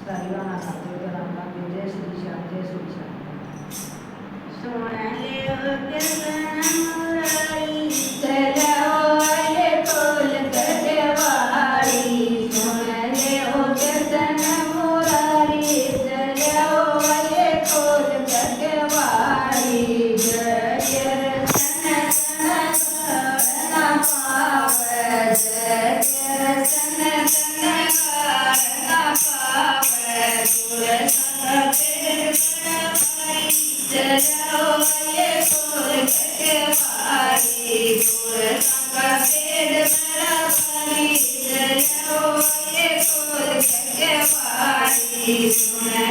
Sarivana Satyodharama Jai Shri Sham Jai Shri Sham. सोनले उद्यसन Murari चलाओले कोल कटवारी सोनले उद्यसन मुरारी चलाओले कोल कटवारी जय रसन सन पाव जय रसन सन पाव कुल चलो ये फूल के पारी फूल का पेड़ बड़ा भारी चलो ये फूल के पारी सुनने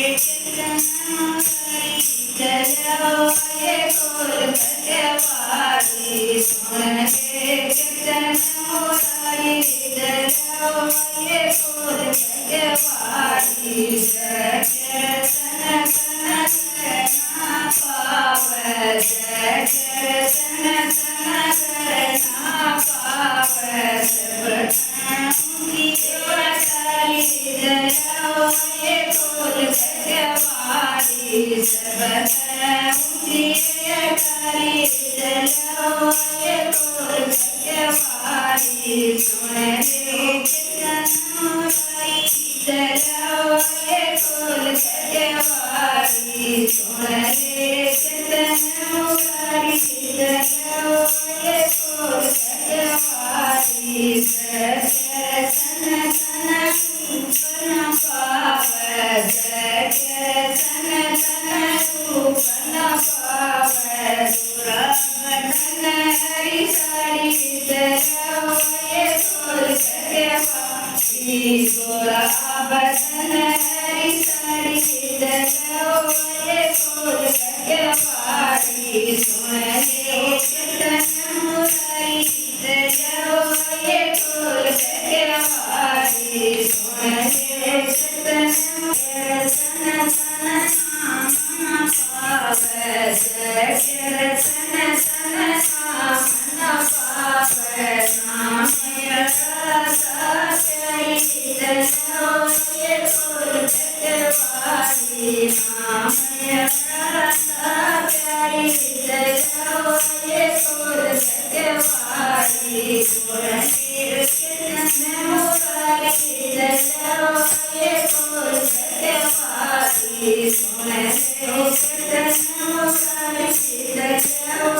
कितन मुरारी चलो ये फूल के पारी सुनने कितन मुरारी चलो ये फूल के पारी जय सन पाव जय सन पाव सब की देवतारी जलो ये फूल कटवारी सब की देवतारी जलो ये फूल कटवारी सुन ले कितन मुरारी जलो ये फूल कटवारी सुन ले कितन मुरारी जलो ये फूल कटवारी जय सन पाव जय सन पाव सुरभन हरि सारी जलो ये फूल कटवारी गोरा बदन हरि सारी जलो ये फूल कटवारी सुन ले कितन मुरारी जलो ये फूल कटवारी सुन ले कितन सन पाव जय सन पाव नामय सारी जलो ये फूल कटवारी नामय सारी जलो ये फूल कटवारी सुन कितन मुरारी जलो ये फूल कटवारी सुन कितन मुरारी जलो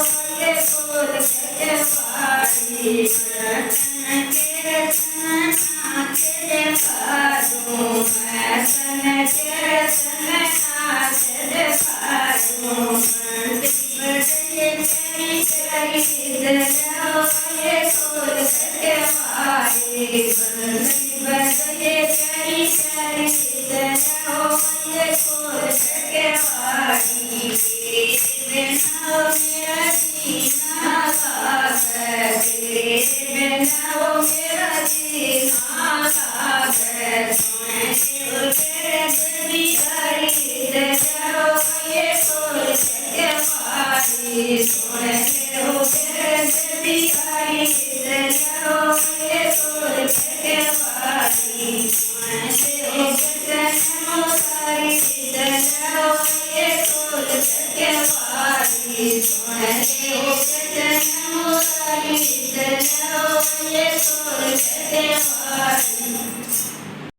ये फूल कटवारी सन के फारू मैं सन के फारू बजे तेरी तेरी जलो ये फूल कटवारी बजे तेरी तेरी जलो ये फूल कटवारी तेरे बिना मेरा जीना सागर तेरे बिना मेरा जीना सागर सुन तेरे बिहारी जलो ये फूल कटवारी सुन तेरे बिहारी जलो ये फूल कटवारी सुन